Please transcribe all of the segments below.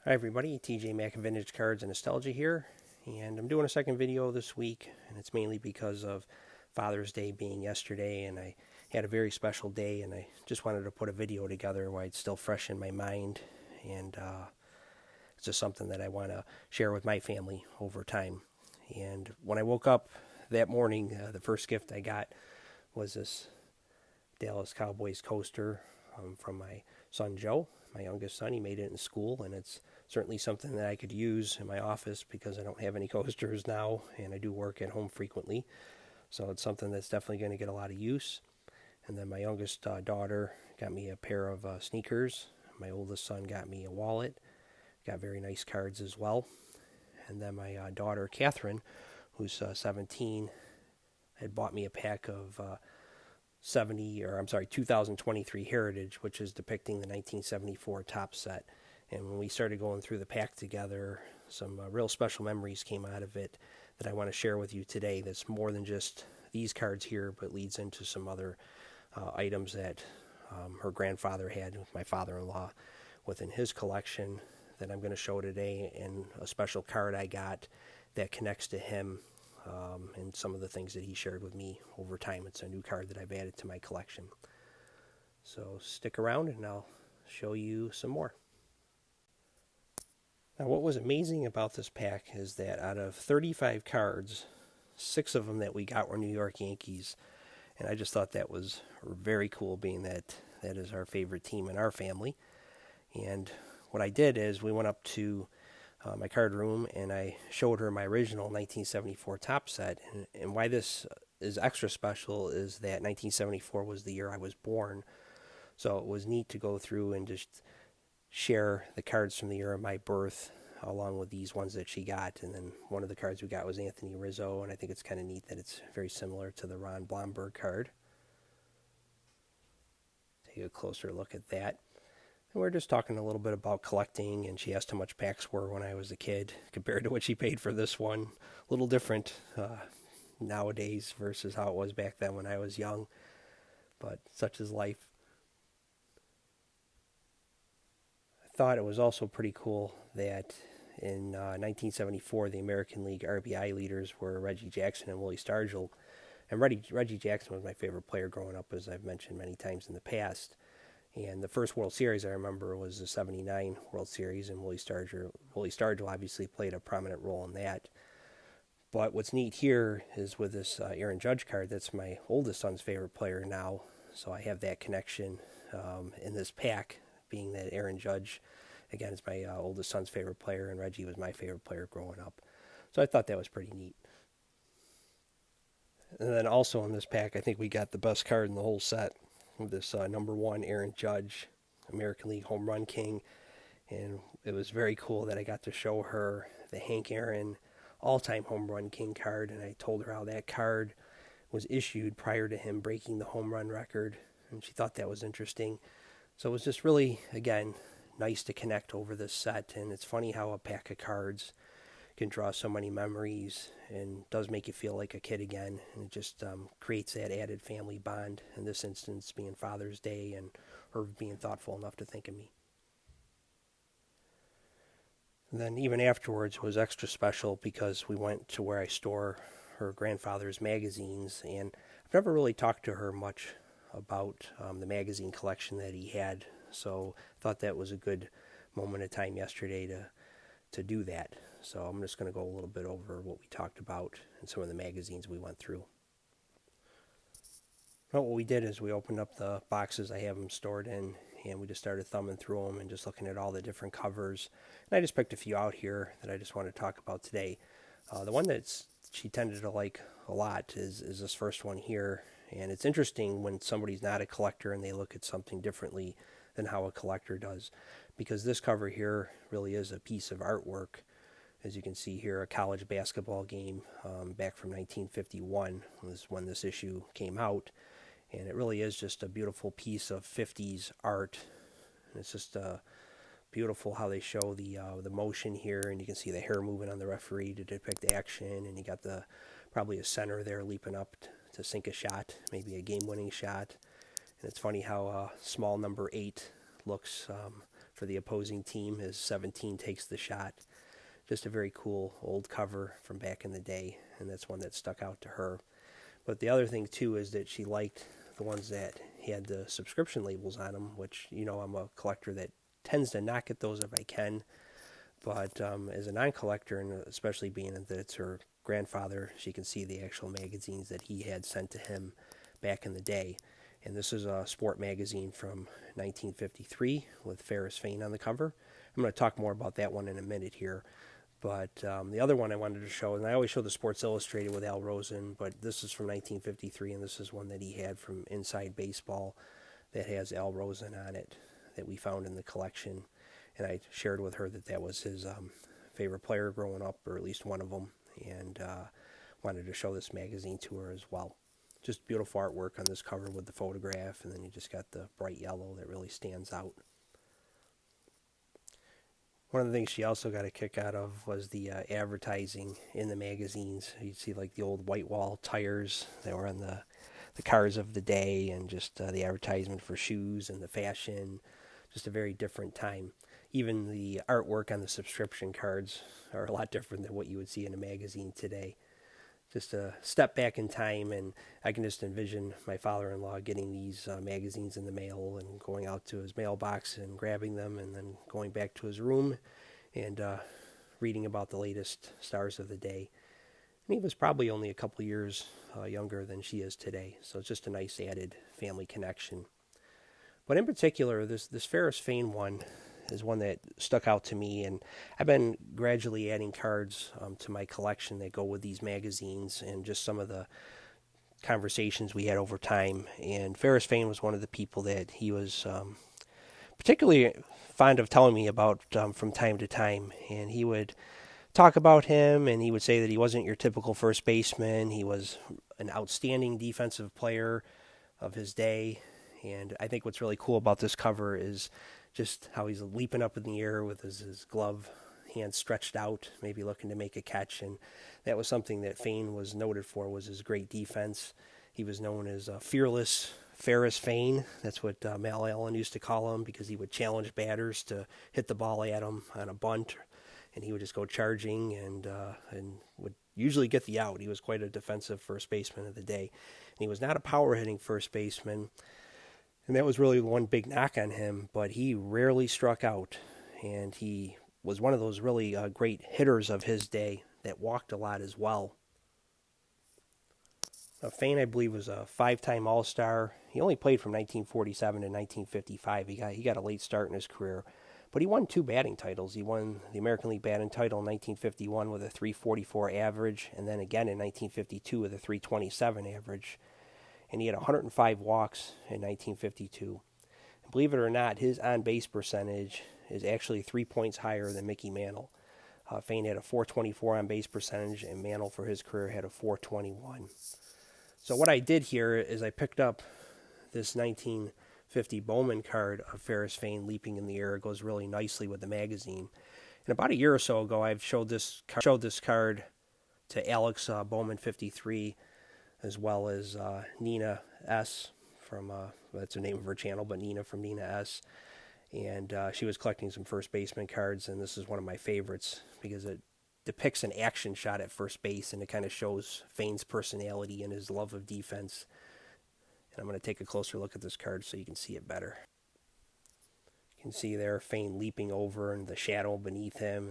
Hi everybody, TJ Mack of Vintage Cards and Nostalgia here, and I'm doing a second video this week, and it's mainly because of Father's Day being yesterday, and I had a very special day, and I just wanted to put a video together while it's still fresh in my mind, and it's just something that I want to share with my family over time. And when I woke up that morning, the first gift I got was this Dallas Cowboys coaster from my son Joe, my youngest son. He made it in school, and it's certainly something that I could use in my office because I don't have any coasters now, and I do work at home frequently. So it's something that's definitely going to get a lot of use. And then my youngest daughter got me a pair of sneakers. My oldest son got me a wallet. Got very nice cards as well. And then my daughter Catherine, who's 17, had bought me a pack of 2023 Heritage, which is depicting the 1974 top set. And when we started going through the pack together, some real special memories came out of it that I want to share with you today. That's more than just these cards here, but leads into some other items that her grandfather had with my father-in-law within his collection that I'm going to show today, and a special card I got that connects to him and some of the things that he shared with me over time. It's a new card that I've added to my collection. So stick around and I'll show you some more. Now, what was amazing about this pack is that out of 35 cards, 6 of them that we got were New York Yankees. And I just thought that was very cool, being that that is our favorite team in our family. And what I did is we went up to my card room and I showed her my original 1974 top set. And why this is extra special is that 1974 was the year I was born. So it was neat to go through and just share the cards from the year of my birth along with these ones that she got. And then one of the cards we got was Anthony Rizzo, and I think it's kind of neat that it's very similar to the Ron Blomberg card. Take a closer look at that. And we're just talking a little bit about collecting, and she asked how much packs were when I was a kid compared to what she paid for this one. A little different nowadays versus how it was back then when I was young, but such is life. I thought it was also pretty cool that in 1974 the American League RBI leaders were Reggie Jackson and Willie Stargell. And Reggie Jackson was my favorite player growing up, as I've mentioned many times in the past. And the first World Series I remember was the '79 World Series, and Willie Stargell obviously played a prominent role in that. But what's neat here is with this Aaron Judge card, that's my oldest son's favorite player now. So I have that connection in this pack, being that Aaron Judge, again, is my oldest son's favorite player, and Reggie was my favorite player growing up. So I thought that was pretty neat. And then also in this pack, I think we got the best card in the whole set with this number 1 Aaron Judge, American League Home Run King. And it was very cool that I got to show her the Hank Aaron all-time Home Run King card, and I told her how that card was issued prior to him breaking the home run record, and she thought that was interesting. So it was just really, again, nice to connect over this set, and it's funny how a pack of cards can draw so many memories and does make you feel like a kid again, and it just creates that added family bond, in this instance being Father's Day and her being thoughtful enough to think of me. And then even afterwards was extra special because we went to where I store her grandfather's magazines, and I've never really talked to her much about the magazine collection that he had, so I thought that was a good moment of time yesterday to do that. So I'm just going to go a little bit over what we talked about and some of the magazines we went through. Well, what we did is we opened up the boxes I have them stored in, and we just started thumbing through them and just looking at all the different covers. And I just picked a few out here that I just want to talk about today. The one that she tended to like a lot is this first one here. And it's interesting when somebody's not a collector and they look at something differently than how a collector does, because this cover here really is a piece of artwork. As you can see here, a college basketball game back from 1951 was when this issue came out. And it really is just a beautiful piece of 50s art. And it's just beautiful how they show the motion here, and you can see the hair moving on the referee to depict action, and you got probably a center there leaping up to sink a shot, maybe a game-winning shot. And it's funny how small number 8 looks for the opposing team as 17 takes the shot. Just a very cool old cover from back in the day, and that's one that stuck out to her. But the other thing, too, is that she liked the ones that had the subscription labels on them, which, I'm a collector that tends to not get those if I can. But as a non-collector, and especially being that it's her grandfather, she can see the actual magazines that he had sent to him back in the day. And this is a sport magazine from 1953 with Ferris Fain on the cover. I'm going to talk more about that one in a minute here. But the other one I wanted to show, and I always show the Sports Illustrated with Al Rosen, but this is from 1953, and this is one that he had from Inside Baseball that has Al Rosen on it that we found in the collection. And I shared with her that was his favorite player growing up, or at least one of them, and wanted to show this magazine to her as well. Just beautiful artwork on this cover with the photograph, and then you just got the bright yellow that really stands out. One of the things she also got a kick out of was the advertising in the magazines. You'd see like the old white wall tires that were on the cars of the day, and just the advertisement for shoes and the fashion. Just a very different time. Even the artwork on the subscription cards are a lot different than what you would see in a magazine today. Just a step back in time, and I can just envision my father-in-law getting these magazines in the mail and going out to his mailbox and grabbing them, and then going back to his room and reading about the latest stars of the day. And he was probably only a couple years younger than she is today, so it's just a nice added family connection. But in particular, this Ferris Fain one is one that stuck out to me, and I've been gradually adding cards to my collection that go with these magazines, and just some of the conversations we had over time. And Ferris Fain was one of the people that he was particularly fond of telling me about from time to time, and he would talk about him, and he would say that he wasn't your typical first baseman. He was an outstanding defensive player of his day. And I think what's really cool about this cover is just how he's leaping up in the air with his glove hand stretched out, maybe looking to make a catch. And that was something that Fain was noted for, was his great defense. He was known as fearless Ferris Fain. That's what Mal Allen used to call him, because he would challenge batters to hit the ball at him on a bunt, and he would just go charging and would usually get the out. He was quite a defensive first baseman of the day. And he was not a power-hitting first baseman, and that was really one big knock on him, but he rarely struck out, and he was one of those really great hitters of his day that walked a lot as well. Fain, I believe, was a 5-time All-Star. He only played from 1947 to 1955. He got a late start in his career, but he won 2 batting titles. He won the American League batting title in 1951 with a .344 average, and then again in 1952 with a .327 average. And he had 105 walks in 1952. And believe it or not, his on-base percentage is actually 3 points higher than Mickey Mantle. Fain had a .424 on-base percentage, and Mantle for his career had a .421. So what I did here is I picked up this 1950 Bowman card of Ferris Fain leaping in the air. It goes really nicely with the magazine. And about a year or so ago, I've showed this card to Alex Bowman 53, as well as Nina S. from, that's the name of her channel, but Nina from Nina S. And she was collecting some first baseman cards, and this is one of my favorites because it depicts an action shot at first base, and it kind of shows Fain's personality and his love of defense. And I'm going to take a closer look at this card so you can see it better. You can see there Fain leaping over, and the shadow beneath him,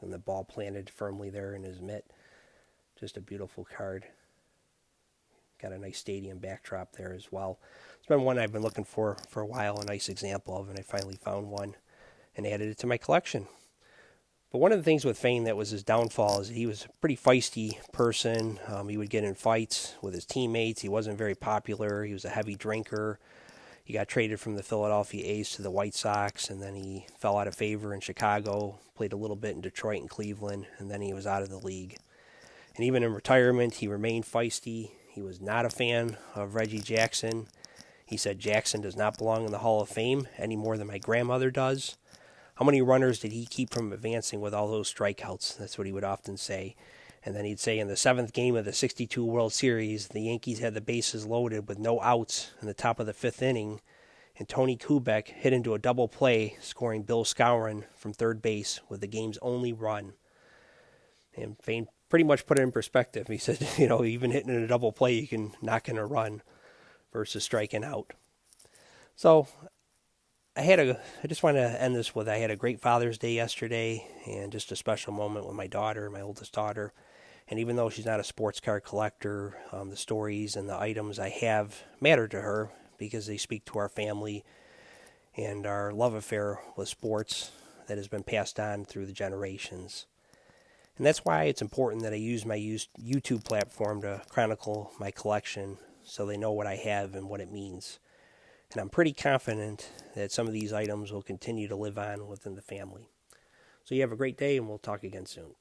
and the ball planted firmly there in his mitt. Just a beautiful card. Got a nice stadium backdrop there as well. It's been one I've been looking for a while, a nice example of, and I finally found one and added it to my collection. But one of the things with Fain that was his downfall is that he was a pretty feisty person. He would get in fights with his teammates. He wasn't very popular. He was a heavy drinker. He got traded from the Philadelphia A's to the White Sox, and then he fell out of favor in Chicago, played a little bit in Detroit and Cleveland, and then he was out of the league. And even in retirement, he remained feisty. He was not a fan of Reggie Jackson. He said Jackson does not belong in the Hall of Fame any more than my grandmother does. How many runners did he keep from advancing with all those strikeouts? That's what he would often say. And then he'd say in the 7th game of the 62 World Series, the Yankees had the bases loaded with no outs in the top of the 5th inning, and Tony Kubek hit into a double play, scoring Bill Skowron from third base with the game's only run. And Fane pretty much put it in perspective. He said, even hitting in a double play, you can knock in a run versus striking out. So I just want to end this with, I had a great Father's Day yesterday and just a special moment with my daughter, my oldest daughter. And even though she's not a sports car collector, the stories and the items I have matter to her because they speak to our family and our love affair with sports that has been passed on through the generations. And that's why it's important that I use my YouTube platform to chronicle my collection so they know what I have and what it means. And I'm pretty confident that some of these items will continue to live on within the family. So you have a great day, and we'll talk again soon.